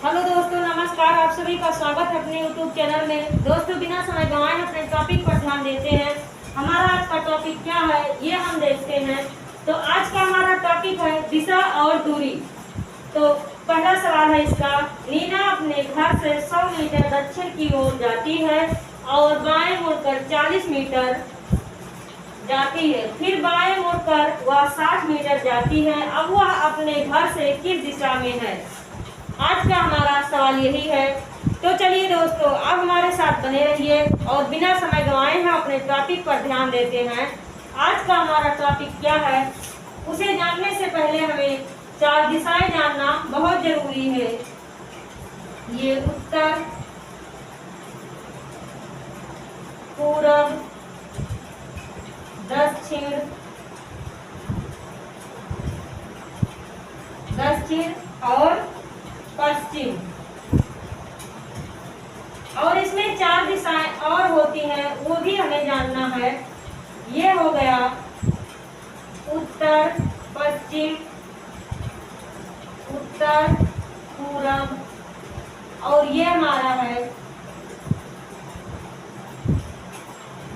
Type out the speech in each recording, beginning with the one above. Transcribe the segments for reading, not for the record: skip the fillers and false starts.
Hello दोस्तों, नमस्कार। आप सभी का स्वागत है अपने YouTube चैनल में। दोस्तों, बिना समय गंवाए अपने टॉपिक पर ध्यान देते हैं। हमारा आज का टॉपिक क्या है ये हम देखते हैं। तो आज का हमारा टॉपिक है दिशा और दूरी। तो पहला सवाल है इसका, नीना अपने घर से 100 मीटर दक्षिण की ओर जाती है और बाएं मुड़कर 40 मीटर जाती है। फिर बाएं मुड़कर वह 60 मीटर जाती है। अब वह अपने घर से किस दिशा में है? आज का हमारा सवाल यही है। तो चलिए दोस्तों, अब हमारे साथ बने रहिए और बिना समय गंवाए हम अपने टॉपिक पर ध्यान देते हैं। आज का हमारा टॉपिक क्या है उसे जानने से पहले हमें 4 दिशाएं जानना बहुत जरूरी है। ये उत्तर, पूरब, दक्षिण और पश्चिम। और इसमें 4 दिशाएं और होती हैं, वो भी हमें जानना है। ये हो गया उत्तर, पश्चिम, उत्तर, पूरब, और ये हमारा है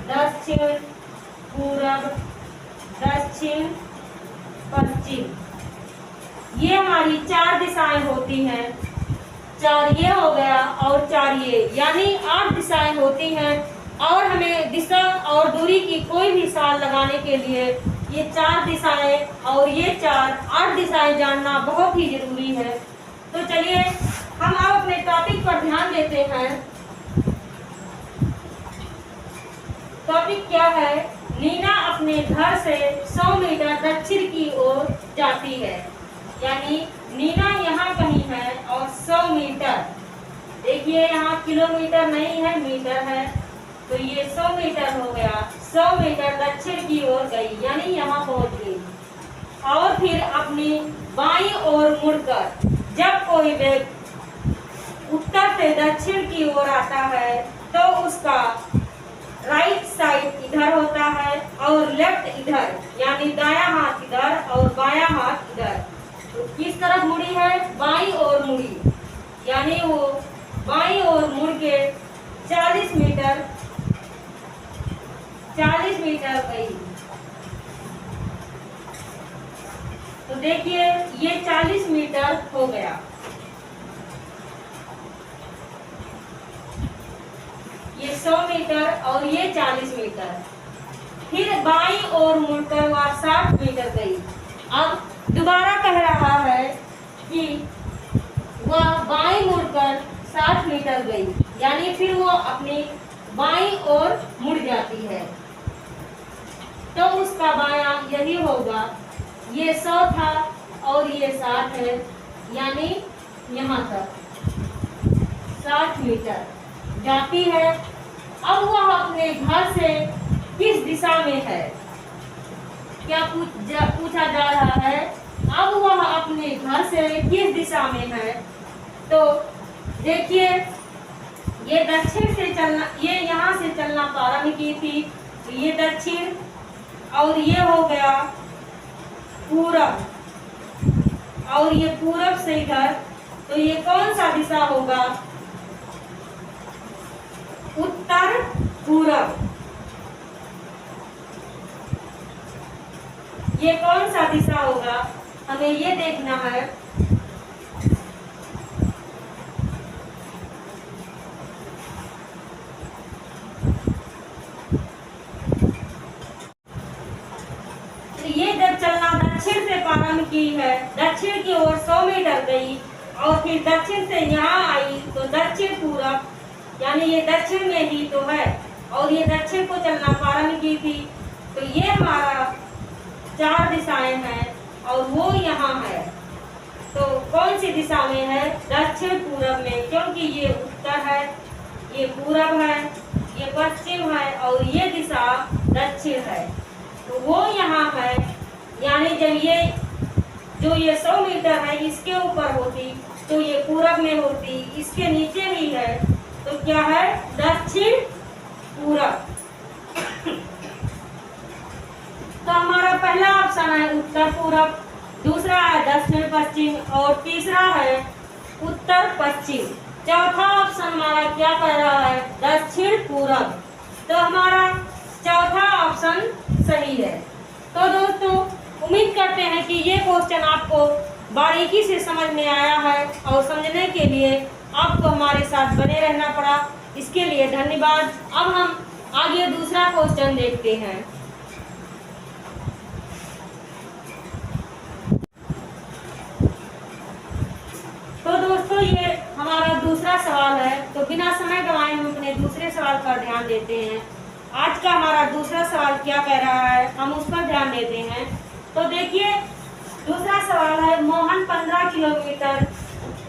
दक्षिण, पूरब, दक्षिण, पश्चिम। ये हमारी 4 दिशाएं होती हैं। 4 ये हो गया और 4 ये, यानी 8 दिशाएं होती हैं। और हमें दिशा और दूरी की कोई भी साल लगाने के लिए ये 4 दिशाएं और ये 8 दिशाएं जानना बहुत ही जरूरी है। तो चलिए हम अब अपने टॉपिक पर ध्यान देते हैं। टॉपिक क्या है? नीना अपने घर से 100 मीटर दक्षिण की ओर जाती है। यानी नीना यहाँ कहीं है और 100 मीटर, देखिए यहाँ किलोमीटर नहीं है, मीटर है, तो ये 100 मीटर हो गया। 100 मीटर दक्षिण की ओर गई, यानी यहाँ पहुंच गई। और फिर अपनी बाईं ओर मुड़कर, जब कोई व्यक्ति उत्तर से दक्षिण की ओर आता है तो उसका राइट साइड इधर होता है और लेफ्ट इधर, यानी दायां हाथ इधर और बायां हाथ इधर। तो किस तरफ मुड़ी है? बाईं ओर मुड़ी, यानी वो बाईं ओर मुड़ के 40 मीटर गई। तो देखिए ये 40 मीटर हो गया। ये 100 मीटर और ये 40 मीटर। फिर बाईं ओर मुड़कर वह 60 मीटर गई। अब दोबारा कह रहा है कि वह बाईं मुड़कर 60 मीटर गई, यानी फिर वो अपनी बाईं ओर मुड़ जाती है। तो उसका बायां यही होगा। ये 100 था और ये 60 है, यानी यहाँ तक 60 मीटर जाती है। अब वह अपने घर से किस दिशा में है? क्या पूछा जा रहा है? अब वह अपने घर से किस दिशा में है? तो देखिए ये दक्षिण से चलना, ये यहाँ से चलना प्रारंभ की थी, तो ये दक्षिण और ये हो गया पूरब, और ये पूरब से इधर, तो ये कौन सा दिशा होगा? उत्तर पूरब। ये कौन सा दिशा होगा हमें ये देखना है। ये जब चलना दक्षिण से प्रारंभ की है, दक्षिण की ओर 100 मीटर गई और फिर दक्षिण से यहाँ आई, तो दक्षिण पूरब, यानी ये दक्षिण में ही तो है और ये दक्षिण को चलना प्रारंभ की थी। तो ये हमारा 4 दिशाएं हैं और वो यहाँ है। तो कौन सी दिशा में है? दक्षिण पूरब में, क्योंकि ये उत्तर है, ये पूरब है, ये पश्चिम है और ये दिशा दक्षिण है। तो वो यहाँ है, यानी जब ये 100 मीटर है इसके ऊपर होती तो ये पूरब में होती, इसके नीचे ही है, तो क्या है? दक्षिण पूरब। तो हमारा पहला ऑप्शन है उत्तर पूरब, दूसरा है दक्षिण पश्चिम और तीसरा है उत्तर पश्चिम। चौथा ऑप्शन हमारा क्या कह रहा है, दक्षिण पूरब। तो हमारा चौथा ऑप्शन सही है। तो दोस्तों उम्मीद करते हैं कि ये क्वेश्चन आपको बारीकी से समझ में आया है और समझने के लिए आपको हमारे साथ बने रहना पड़ा। इसके लिए धन्यवाद। अब हम आगे दूसरा क्वेश्चन देखते हैं। तो दोस्तों ये हमारा दूसरा सवाल है। तो बिना समय गंवाए हम अपने दूसरे सवाल पर ध्यान देते हैं। आज का हमारा दूसरा सवाल क्या कह रहा है, हम उस पर ध्यान देते हैं। तो देखिए दूसरा सवाल है, मोहन 15 किलोमीटर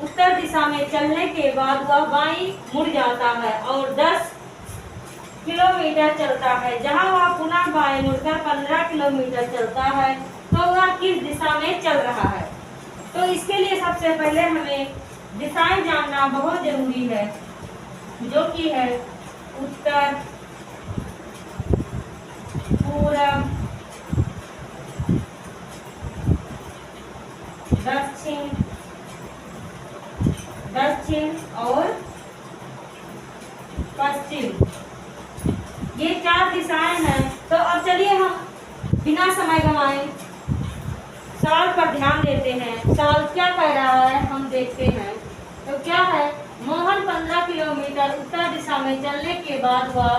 उत्तर दिशा में चलने के बाद वह बाईं मुड़ जाता है और 10 किलोमीटर चलता है। जहां वह पुनः बाएं मुड़कर 15 किलोमीटर चलता है, तो वह किस दिशा में चल रहा है। तो इसके लिए सबसे पहले हमें दिशाएं जानना बहुत जरूरी है, जो कि है उत्तर, पूरब, दक्षिण और पश्चिम। ये 4 दिशाएं हैं। तो अब चलिए हम बिना समय गंवाए सवाल पर ध्यान देते हैं। सवाल क्या कह रहा है हम देखते हैं। तो क्या है, मोहन 15 किलोमीटर उत्तर दिशा में चलने के बाद वह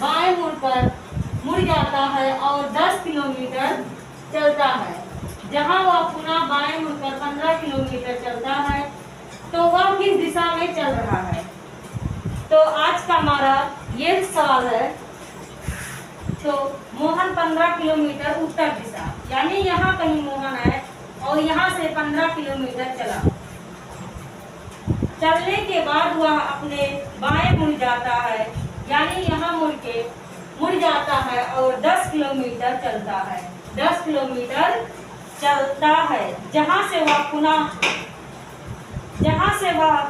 बाएं मुड़ जाता है और 10 किलोमीटर चलता है। जहां वह पुनः बाएं मुड़कर 15 किलोमीटर चलता है, तो वह किस दिशा में चल रहा है। तो आज का हमारा ये सवाल है। तो मोहन 15 किलोमीटर उत्तर दिशा, यानी यहाँ कहीं मोहन है और यहाँ से 15 किलोमीटर चला। चलने के बाद वह अपने बाएं मुड़ जाता है, यानी यहाँ मुड़ जाता है और 10 किलोमीटर चलता है। 10 किलोमीटर चलता है, जहाँ से वह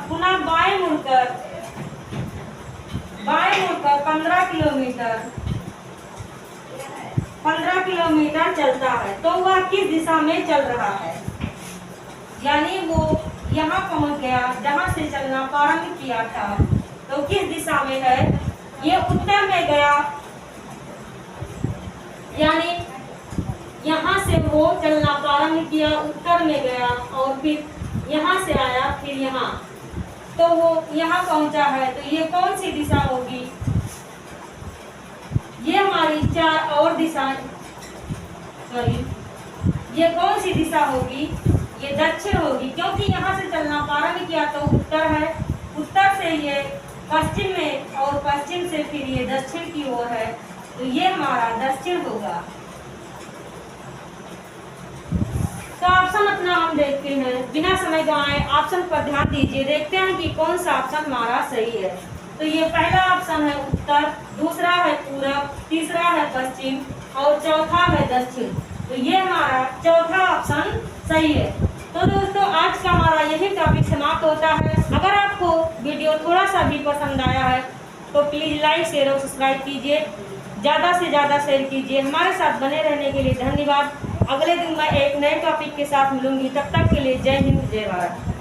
पुनः बाएं मुड़कर 15 किलोमीटर चलता है। तो वह किस दिशा में चल रहा है, यानी वो यहाँ पहुँच गया जहाँ से चलना प्रारंभ किया था। तो किस दिशा में है, ये उत्तर में गया, यानी यहाँ से वो चलना प्रारंभ किया, उत्तर में गया और फिर यहाँ से आया, फिर यहाँ, तो वो यहाँ पहुँचा है। तो ये कौन सी दिशा होगी, ये हमारी 4 और दिशाएं, ये कौन सी दिशा होगी, ये दक्षिण होगी, क्योंकि यहाँ से चलना प्रारंभ किया तो उत्तर है, उत्तर से ये पश्चिम में और पश्चिम से फिर ये दक्षिण की ओर है। तो ये हमारा दक्षिण होगा। तो ऑप्शन अपना हम देखते हैं, बिना समय गंवाए ऑप्शन पर ध्यान दीजिए। देखते हैं कि कौन सा ऑप्शन हमारा सही है। तो ये पहला ऑप्शन है उत्तर, दूसरा है पूरब, तीसरा है पश्चिम और चौथा है दक्षिण। तो ये हमारा चौथा ऑप्शन सही है। तो दोस्तों आज का हमारा यही टॉपिक समाप्त होता है। अगर आपको वीडियो थोड़ा सा भी पसंद आया है तो प्लीज़ लाइक, शेयर और सब्सक्राइब कीजिए, ज़्यादा से ज़्यादा शेयर कीजिए। हमारे साथ बने रहने के लिए धन्यवाद। अगले दिन मैं एक नए टॉपिक के साथ मिलूंगी। तब तक के लिए जय हिंद, जय भारत।